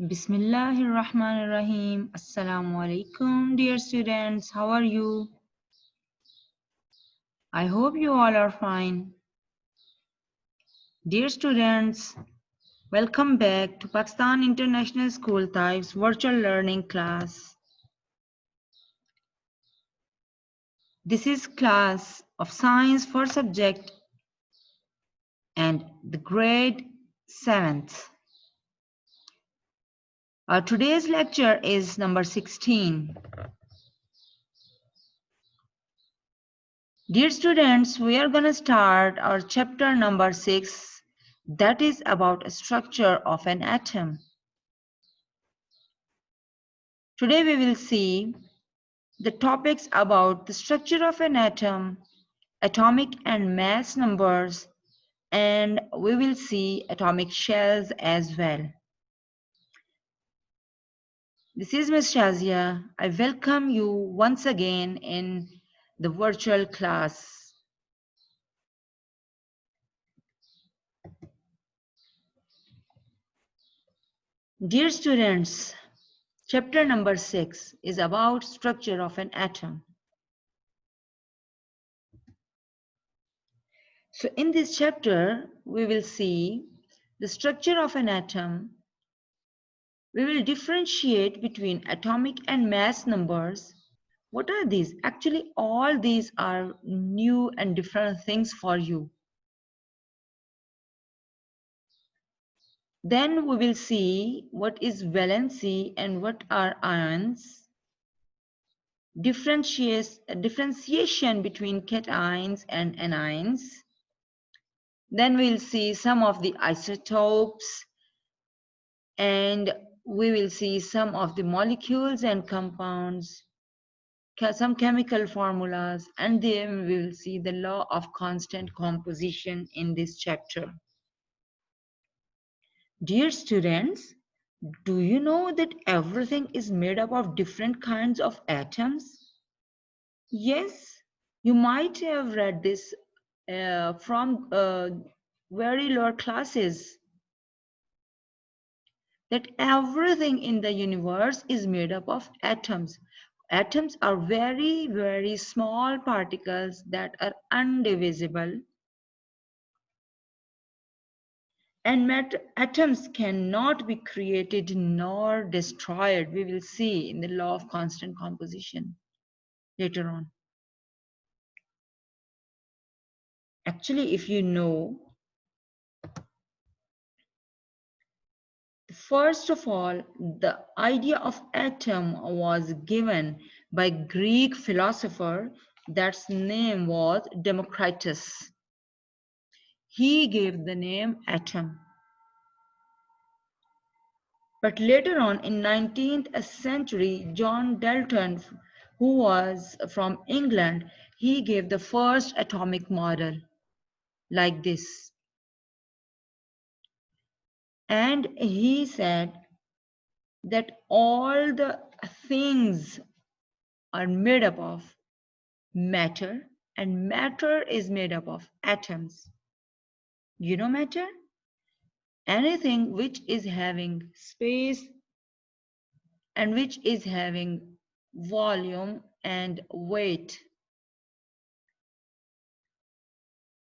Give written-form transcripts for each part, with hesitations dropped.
Bismillahirrahmanirrahim. Assalamu alaikum, dear students. How are you? I hope you all are fine. Dear students, welcome back to Pakistan International School Types virtual learning class. This is class of science for subject and the grade 7th. Today's lecture is number 16. Dear students, we are going to start our chapter number 6, that is about a structure of an atom. Today we will see the topics about the structure of an atom, atomic and mass numbers, and we will see atomic shells as well. This is Ms. Shazia. I welcome you once again in the virtual class. Dear students, chapter number 6 is about structure of an atom. So in this chapter, we will see the structure of an atom. We will differentiate between atomic and mass numbers. What are these? Actually, all these are new and different things for you. Then we will see what is valency and what are ions. Differentiation between cations and anions. Then we'll see some of the isotopes, and we will see some of the molecules and compounds, some chemical formulas, and then we will see the law of constant composition in this chapter. Dear students, do you know that everything is made up of different kinds of atoms? Yes, you might have read this from very lower classes, that everything in the universe is made up of atoms. Atoms are very, very small particles that are indivisible. And atoms cannot be created nor destroyed. We will see in the law of constant composition later on. Actually, if you know, first of all, the idea of atom was given by Greek philosopher, that's name was Democritus. He gave the name atom. But later on in 19th century, John Dalton, who was from England, he gave the first atomic model like this. And he said that all the things are made up of matter, and matter is made up of atoms. You know matter? Anything which is having space and which is having volume and weight.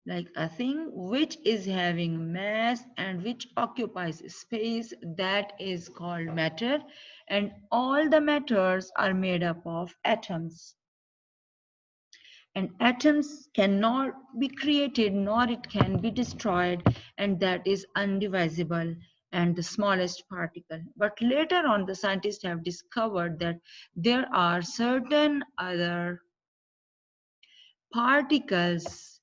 Like a thing which is having mass and which occupies space, that is called matter, and all the matters are made up of atoms. And atoms cannot be created nor it can be destroyed, and that is indivisible and the smallest particle. But later on, the scientists have discovered that there are certain other particles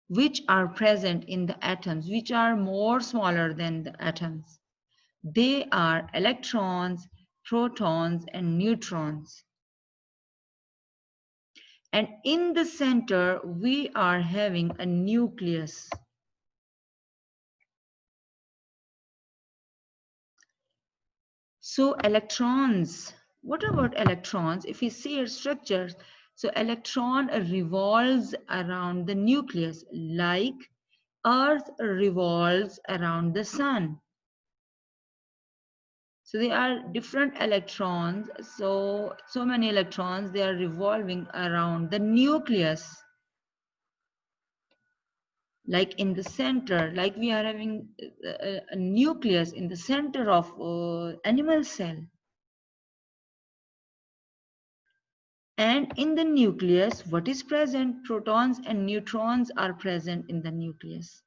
which are present in the atoms, which are more smaller than the atoms. They are electrons, protons, and neutrons. And in the center, we are having a nucleus. So electrons, what about electrons? If we see its structures, so electron revolves around the nucleus like Earth revolves around the sun. So there are different electrons. So many electrons, they are revolving around the nucleus. Like in the center, like we are having a nucleus in the center of animal cell. And in the nucleus, what is present? Protons and neutrons are present in the nucleus.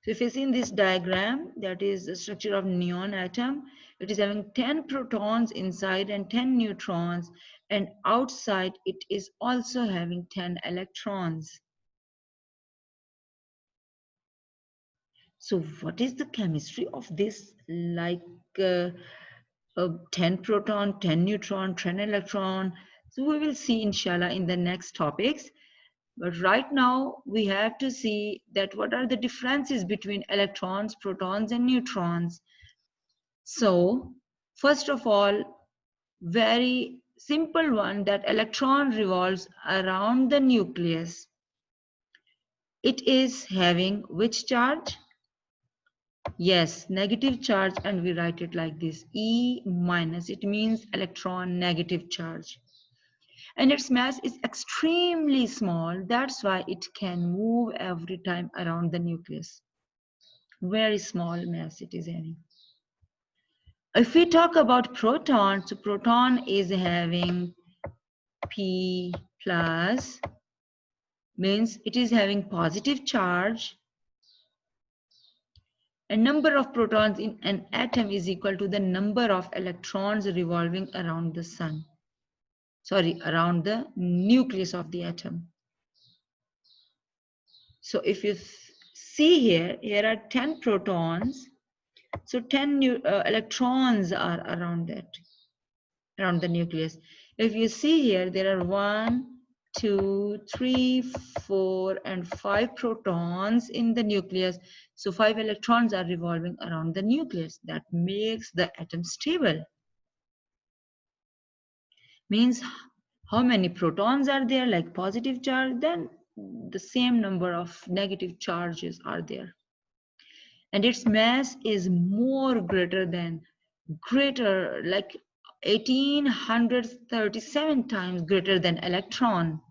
So if you see in this diagram, that is the structure of neon atom. It is having 10 protons inside and 10 neutrons, and outside it is also having 10 electrons. So what is the chemistry of this, like 10 proton, 10 neutron, 10 electron? So we will see inshallah in the next topics. But right now we have to see that what are the differences between electrons, protons and neutrons. So first of all, very simple one, that electron revolves around the nucleus. It is having which charge? Yes, negative charge, and we write it like this, E minus. It means electron negative charge. And its mass is extremely small. That's why it can move every time around the nucleus. Very small mass it is having. If we talk about proton, so proton is having P plus, means it is having positive charge. A number of protons in an atom is equal to the number of electrons revolving around the sun. Sorry, around the nucleus of the atom. So if you see here, here are 10 protons. So 10 electrons are around that, around the nucleus. If you see here, there are 1, 2, 3, 4, and 5 protons in the nucleus. So 5 electrons are revolving around the nucleus. That makes the atom stable. Means how many protons are there, like positive charge, then the same number of negative charges are there. And its mass is more greater like 1837 times greater than electron.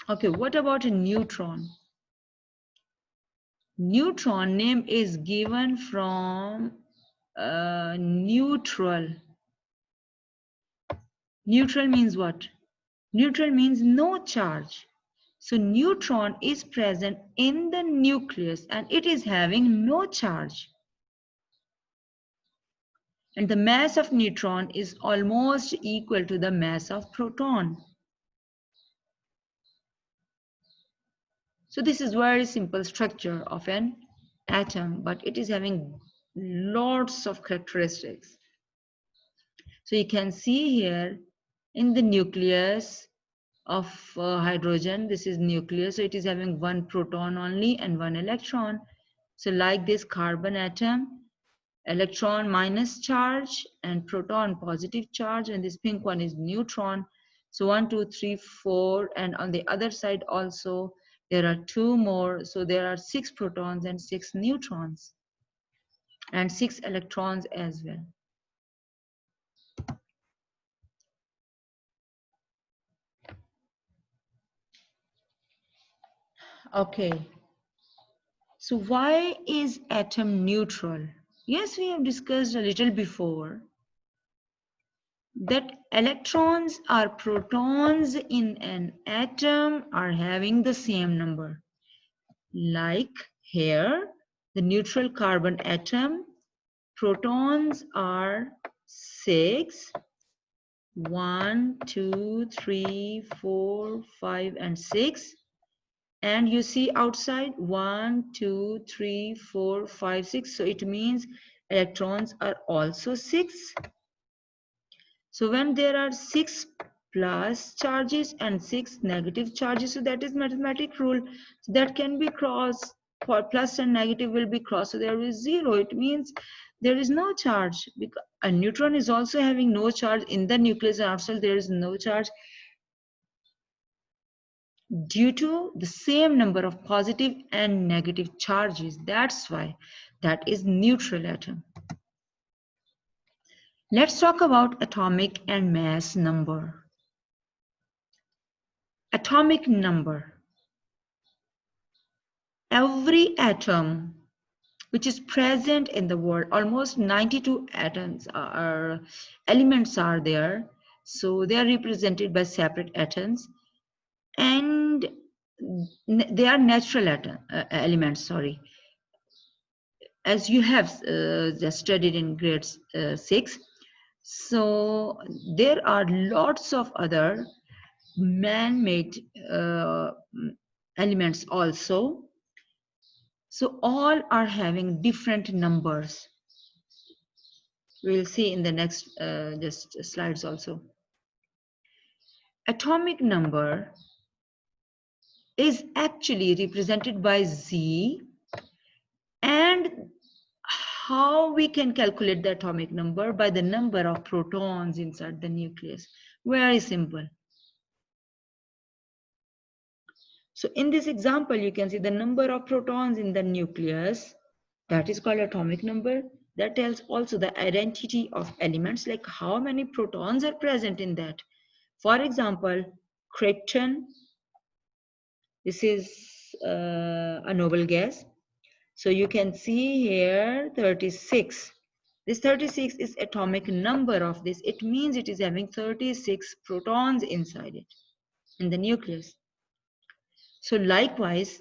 Okay, what about a neutron? Neutron name is given from neutral. Neutral means what? Neutral means no charge. So neutron is present in the nucleus and it is having no charge. And the mass of neutron is almost equal to the mass of proton. So this is very simple structure of an atom, but it is having lots of characteristics. So you can see here in the nucleus of hydrogen, this is nucleus, so it is having 1 proton only and 1 electron. So like this carbon atom, electron minus charge and proton positive charge, and this pink one is neutron. So 1, 2, 3, 4, and on the other side also there are 2 more. So there are 6 protons and 6 neutrons and 6 electrons as well. Okay, so why is atom neutral? Yes, we have discussed a little before that electrons or protons in an atom are having the same number. Like here, the neutral carbon atom, protons are 6, 1, 2, 3, 4, 5, and 6. And you see outside 1, 2, 3, 4, 5, 6. So it means electrons are also 6. So when there are 6 plus charges and 6 negative charges, so that is mathematic rule. So that can be crossed. For plus and negative will be crossed. So there is 0. It means there is no charge. Because a neutron is also having no charge in the nucleus, and outside there is no charge. due to the same number of positive and negative charges. That's why that is neutral atom. Let's talk about atomic and mass number. Atomic number. Every atom which is present in the world, almost 92 atoms are elements are there. So they are represented by separate atoms, and they are natural elements, sorry, as you have just studied in grade 6. So there are lots of other man-made elements also. So all are having different numbers. We'll see in the next just slides also. Atomic number is actually represented by Z, and how we can calculate the atomic number? By the number of protons inside the nucleus. Very simple. So in this example, you can see the number of protons in the nucleus. That is called atomic number. That tells also the identity of elements, like how many protons are present in that. For example, krypton, this is a noble gas. So you can see here 36. This 36 is atomic number of this. It means it is having 36 protons inside it, in the nucleus. So likewise,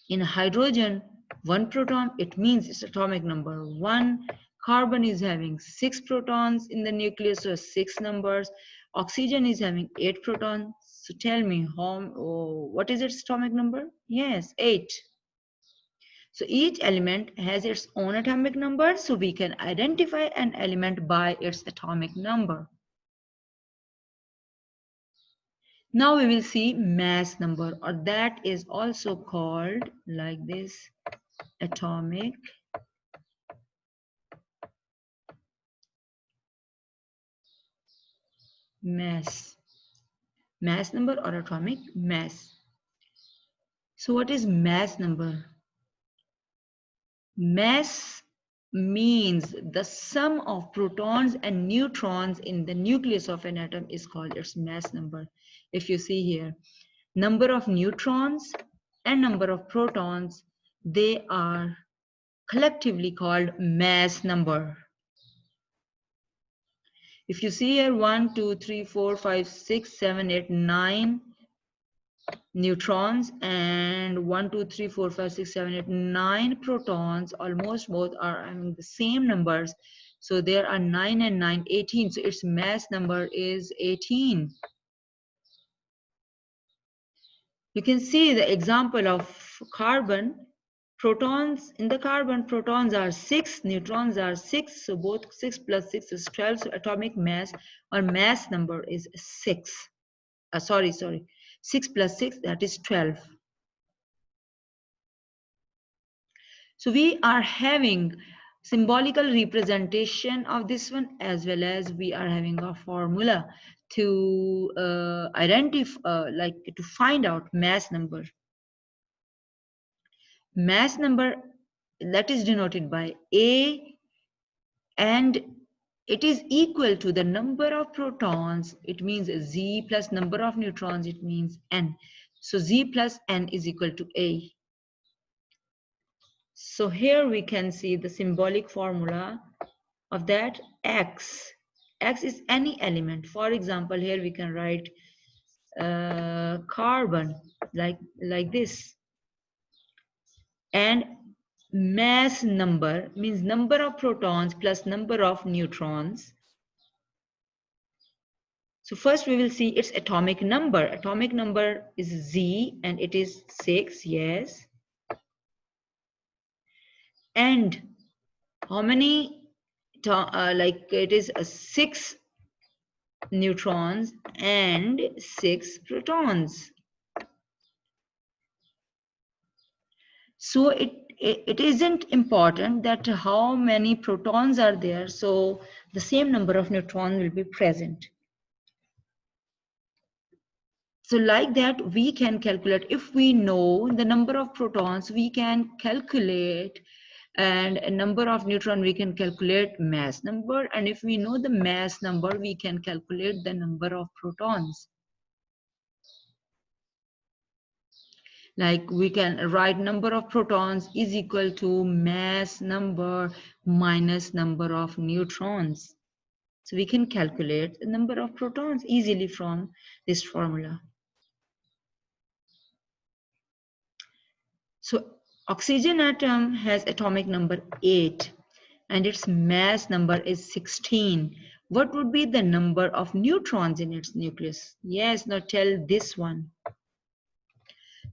in hydrogen, 1 proton, it means its atomic number 1. Carbon is having 6 protons in the nucleus, so 6 numbers. Oxygen is having 8 protons. So tell me, what is its atomic number? Yes, 8. So each element has its own atomic number, so we can identify an element by its atomic number. Now we will see mass number, or that is also called like this, atomic mass. Mass number or atomic mass. So what is mass number? Mass means the sum of protons and neutrons in the nucleus of an atom is called its mass number. If you see here, number of neutrons and number of protons, they are collectively called mass number. If you see here 1, 2, 3, 4, 5, 6, 7, 8, 9 neutrons and 1, 2, 3, 4, 5, 6, 7, 8, 9 protons, almost both are having the same numbers. So there are 9 and 9, 18. So its mass number is 18. You can see the example of carbon. Protons in the carbon, protons are 6, neutrons are 6. So both 6 plus 6 is 12. So atomic mass or mass number is 6. Sorry. 6 plus 6, that is 12. So we are having symbolical representation of this one, as well as we are having a formula to identify, like to find out mass number. Mass number, that is denoted by A, and it is equal to the number of protons. It means Z plus number of neutrons, it means N. So Z plus N is equal to A. So here we can see the symbolic formula of that. X is any element. For example, here we can write carbon like this, and mass number means number of protons plus number of neutrons. So first we will see its atomic number. Atomic number is Z, and it is 6. Yes. And how many like it is 6 neutrons and 6 protons. So it isn't important that how many protons are there, so the same number of neutrons will be present. So like that, we can calculate, if we know the number of protons, we can calculate, and a number of neutron, we can calculate mass number. And if we know the mass number, we can calculate the number of protons. Like we can write number of protons is equal to mass number minus number of neutrons. So we can calculate the number of protons easily from this formula. So oxygen atom has atomic number 8 and its mass number is 16. What would be the number of neutrons in its nucleus? Yes, now tell this one.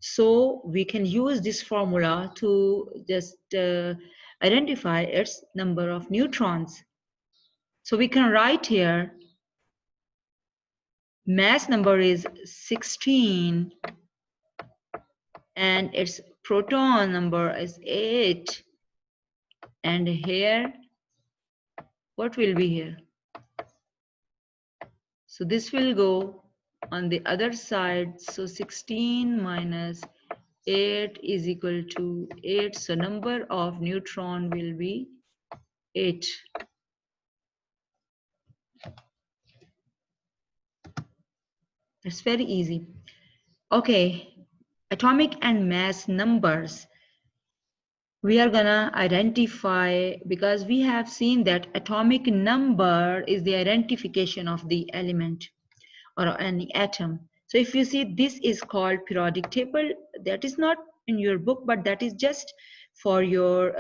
So we can use this formula to just identify its number of neutrons. So we can write here mass number is 16 and its proton number is 8, and here what will be here? So this will go on the other side. So 16 minus 8 is equal to 8. So number of neutron will be 8. It's very easy. Okay, atomic and mass numbers. We are gonna identify, because we have seen that atomic number is the identification of the element or any atom. So if you see, this is called periodic table. That is not in your book, but that is just for your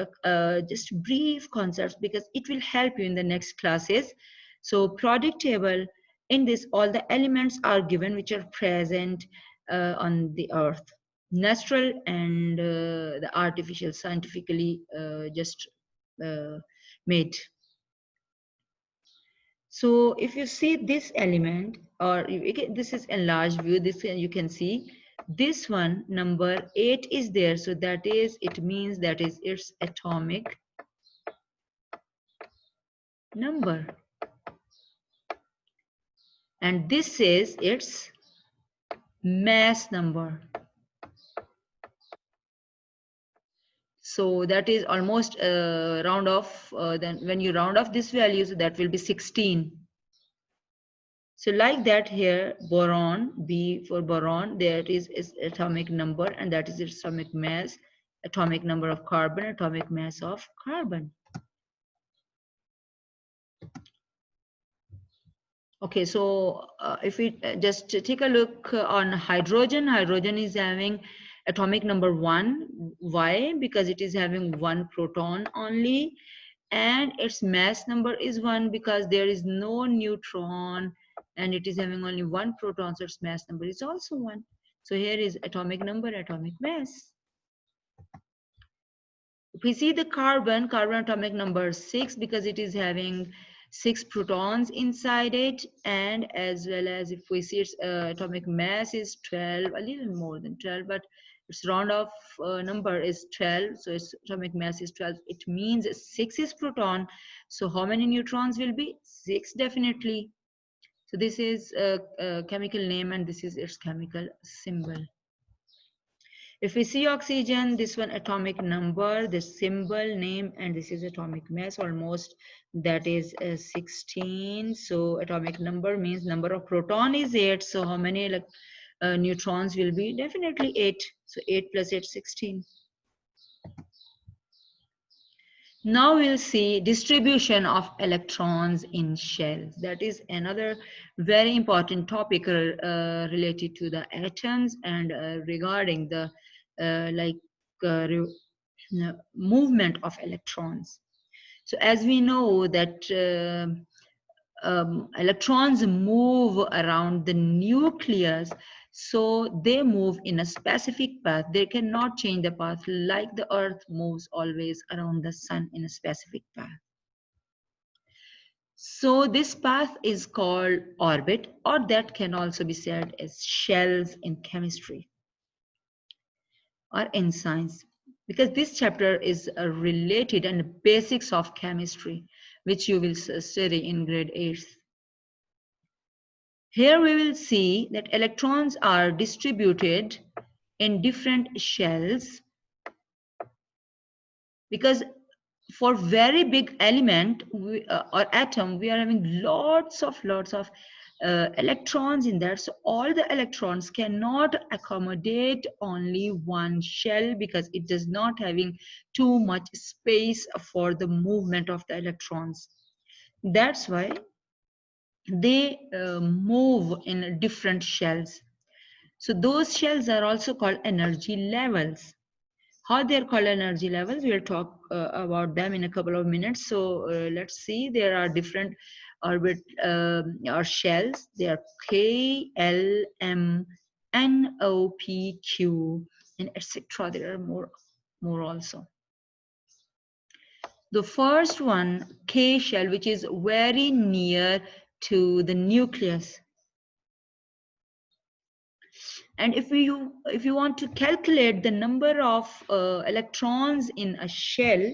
just brief concepts, because it will help you in the next classes. So periodic table, in this all the elements are given which are present on the earth, natural and the artificial, scientifically just made. So if you see this element, or this is enlarged view, this you can see this one number 8 is there. So that is, it means that is its atomic number. And this is its mass number. So that is almost round off, then when you round off this value, so that will be 16. So like that here, boron, B for boron, there is its atomic number, and that is its atomic mass, atomic number of carbon, atomic mass of carbon. Okay, so if we just take a look on hydrogen, hydrogen is having atomic number 1. Why? Because it is having 1 proton only, and its mass number is 1 because there is no neutron, and it is having only 1 proton, so its mass number is also 1. So here is atomic number, atomic mass. If we see the carbon, carbon atomic number 6 because it is having 6 protons inside it, and as well as if we see its atomic mass is 12, a little more than 12, but its round off number is 12, so its atomic mass is 12. It means 6 is proton, so how many neutrons will be? 6 definitely. So this is a chemical name, and this is its chemical symbol. If we see oxygen, this one atomic number, the symbol name, and this is atomic mass almost, that is 16. So atomic number means number of proton is 8. So how many neutrons will be? Definitely 8. So 8 plus 8, 16. Now we'll see distribution of electrons in shells. That is another very important topic related to the atoms and regarding the movement of electrons. So as we know that electrons move around the nucleus, so they move in a specific path. They cannot change the path, like the earth moves always around the sun in a specific path. So this path is called orbit, or that can also be said as shells in chemistry or in science, because this chapter is related and basics of chemistry, which you will study in grade 8. Here we will see that electrons are distributed in different shells, because for very big element or atom, we are having lots of electrons in there. So all the electrons cannot accommodate only one shell, because it does not having too much space for the movement of the electrons. That's why they move in different shells. So those shells are also called energy levels. How they're called energy levels, we'll talk about them in a couple of minutes. So let's see, there are different orbit or shells. They are K, L, M, N, O, P, Q, and etc. There are more also. The first one, K shell, which is very near to the nucleus. And if you want to calculate the number of electrons in a shell,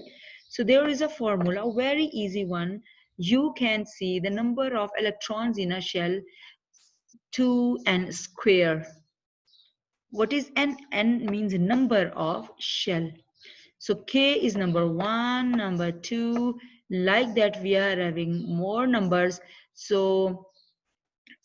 so there is a formula, very easy one. You can see the number of electrons in a shell, 2n square. What is n? N means number of shell. So K is number 1, number 2, like that we are having more numbers. So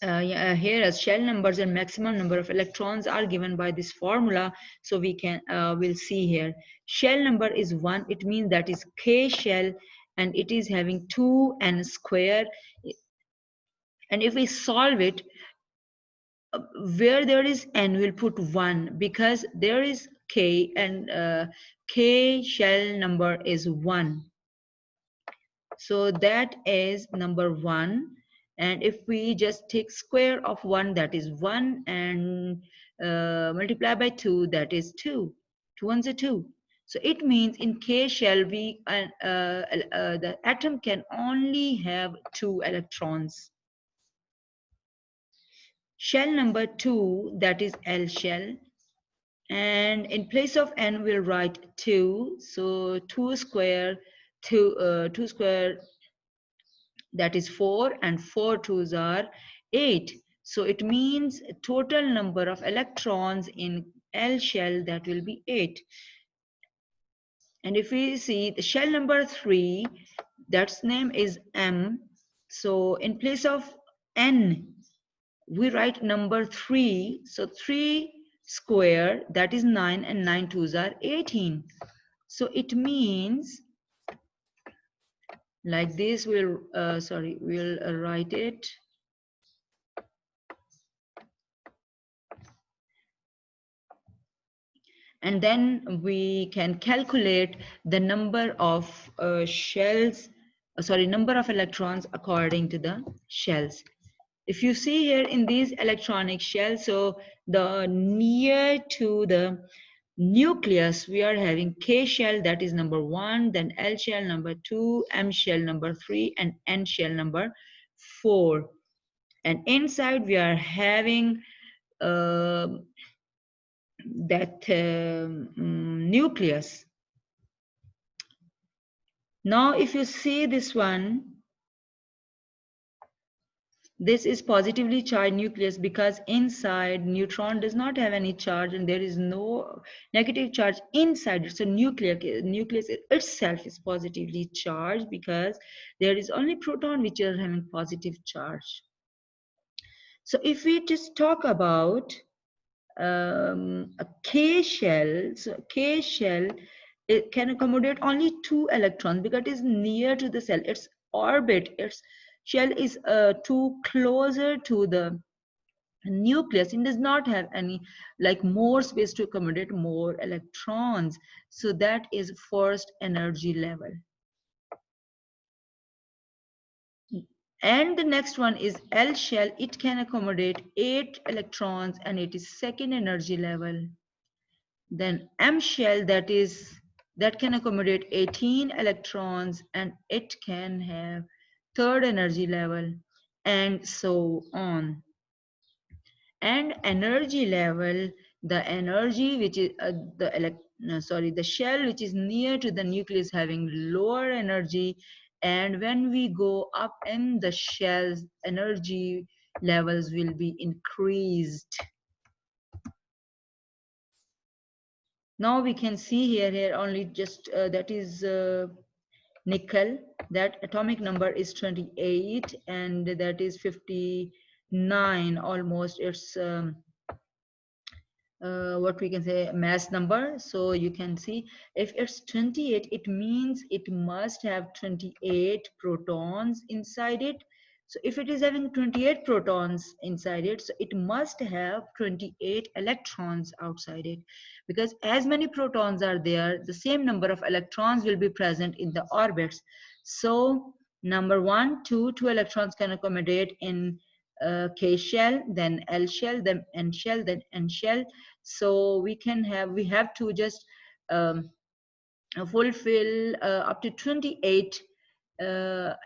here as shell numbers and maximum number of electrons are given by this formula. So we can we'll see here, shell number is 1, it means that is K shell, and it is having 2n square. And if we solve it, where there is n, we'll put 1, because there is K, and K shell number is 1. So that is number 1. And if we just take square of 1, that is 1, and multiply by 2, that is 2. 2 ones are 2. So it means in K shell, the atom can only have 2 electrons. Shell number 2, that is L shell. And in place of n, we'll write 2. So 2 square, 2 square, that is 4, and 4 twos are 8. So it means total number of electrons in L shell, that will be 8. And if we see the shell number 3, that's name is M. So in place of N, we write number 3. So 3 square, that is 9, and 9 twos are 18. So it means like this, we'll write it. And then we can calculate the number of number of electrons according to the shells. If you see here in these electronic shells, so the near to the nucleus, we are having K shell, that is number 1, then L shell number 2, M shell number 3, and N shell number 4. And inside we are having that nucleus. Now if you see this one, this is positively charged nucleus, because inside neutron does not have any charge, and there is no negative charge inside it. So nucleus itself is positively charged, because there is only proton which are having positive charge. So if we just talk about a K shell, so K shell, it can accommodate only 2 electrons, because it is near to the cell. Its orbit, its shell is too closer to the nucleus. It does not have any like more space to accommodate more electrons. So that is first energy level. And the next one is L shell. It can accommodate 8 electrons, and it is second energy level. Then M shell, that can accommodate 18 electrons, and it can have third energy level, and so on. And energy level, the energy which is the shell which is near to the nucleus having lower energy, and when we go up in the shell's energy, levels will be increased. Now we can see here only just that is nickel, that atomic number is 28 and that is 59 almost. It's what we can say mass number. So you can see if it's 28, it means it must have 28 protons inside it. So if it is having 28 protons inside it, so it must have 28 electrons outside it, because as many protons are there, the same number of electrons will be present in the orbits. So number one, two electrons can accommodate in K shell, then L shell, then N shell, then N shell. So we have to just um, fulfill up to 28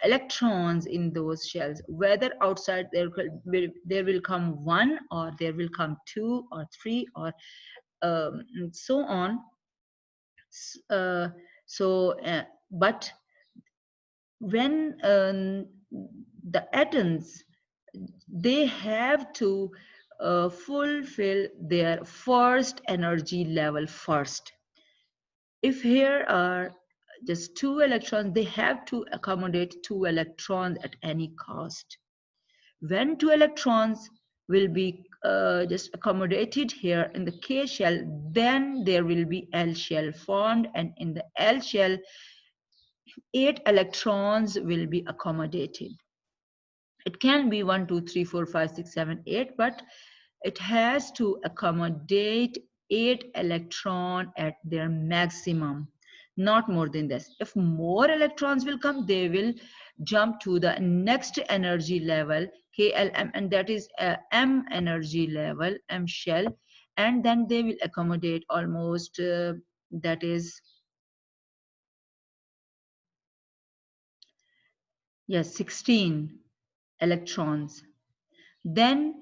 electrons in those shells. Whether outside there will come one, or there will come two or three, or so on. Uh, but when the atoms, they have to fulfill their first energy level first. If here are just two electrons, they have to accommodate two electrons at any cost. When two electrons will be just accommodated here in the K shell, then there will be L shell formed, and in the L shell 8 electrons will be accommodated. It can be 1, 2, 3, 4, 5, 6, 7, 8, but it has to accommodate 8 electron at their maximum, not more than this. If more electrons will come, they will jump to the next energy level, KLM, and that is M energy level, M shell, and then they will accommodate almost that is, yes, 16 electrons. Then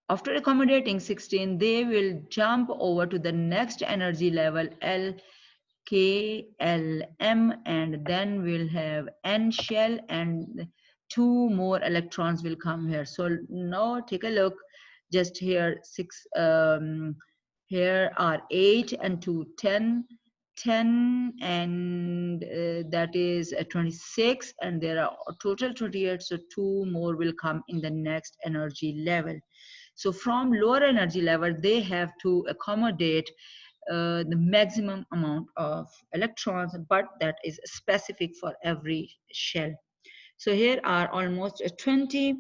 after accommodating 16, they will jump over to the next energy level, L, K, L, M, and then we'll have N shell, and two more electrons will come here. So now take a look, just here here are 8 and 2, 10, 10 and that is 26, and there are total 28, so two more will come in the next energy level. So from lower energy level, they have to accommodate the maximum amount of electrons, but that is specific for every shell. So here are almost 20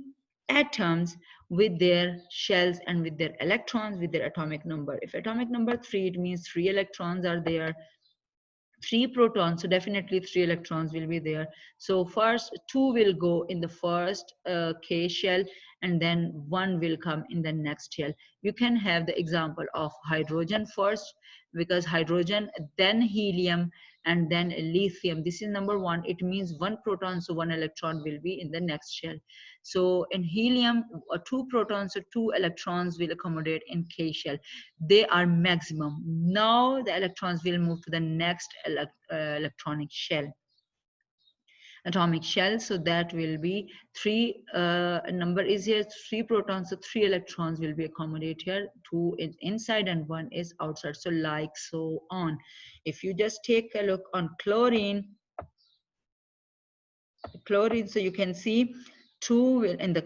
atoms with their shells and with their electrons, with their atomic number. If atomic number 3, it means 3 electrons are there, 3 protons, so definitely 3 electrons will be there. So first 2 will go in the first K shell, and then 1 will come in the next shell. You can have the example of hydrogen first, because hydrogen, then helium, and then lithium. This is number 1. It means 1 proton, so 1 electron will be in the next shell. So in helium, 2 protons, so 2 electrons will accommodate in K shell. They are maximum. Now the electrons will move to the next electronic shell, atomic shell. So that will be 3 number is here, 3 protons, so 3 electrons will be accommodated here, 2 is inside and 1 is outside, so like so on. If you just take a look on chlorine, so you can see 2 in the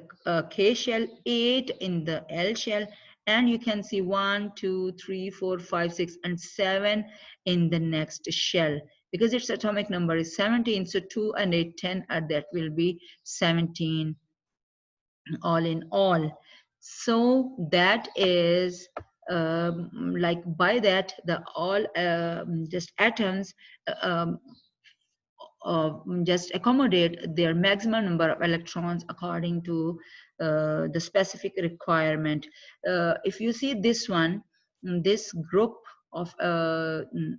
K shell, 8 in the L shell, and you can see 1, 2, 3, 4, 5, 6, and 7 in the next shell, because its atomic number is 17. So 2 and 8, 10, and that will be 17 all in all. So that is like by that the all just atoms just accommodate their maximum number of electrons according to the specific requirement. If you see this one, this group of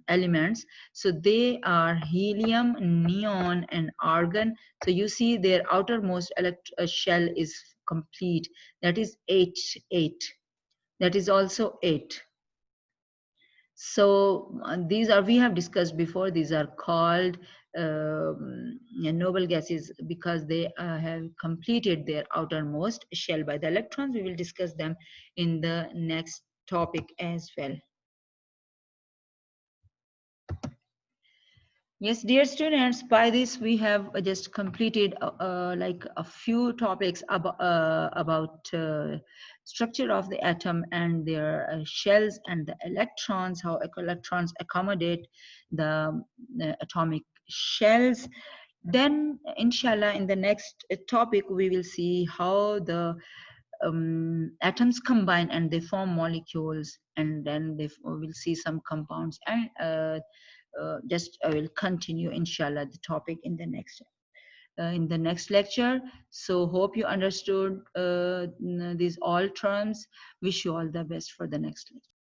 elements, so they are helium, neon, and argon. So you see their outermost shell is complete. That is 8, 8. That is also 8. So these are, we have discussed before, these are called noble gases because they have completed their outermost shell by the electrons. We will discuss them in the next topic as well. Yes, dear students, by this we have just completed like a few topics about structure of the atom and their shells and the electrons, how electrons accommodate the atomic shells. Then, inshallah, in the next topic, we will see how the atoms combine and they form molecules, and then they will see some compounds, and just I will continue inshallah the topic in the next lecture. So hope you understood these all terms. Wish you all the best for the next lecture.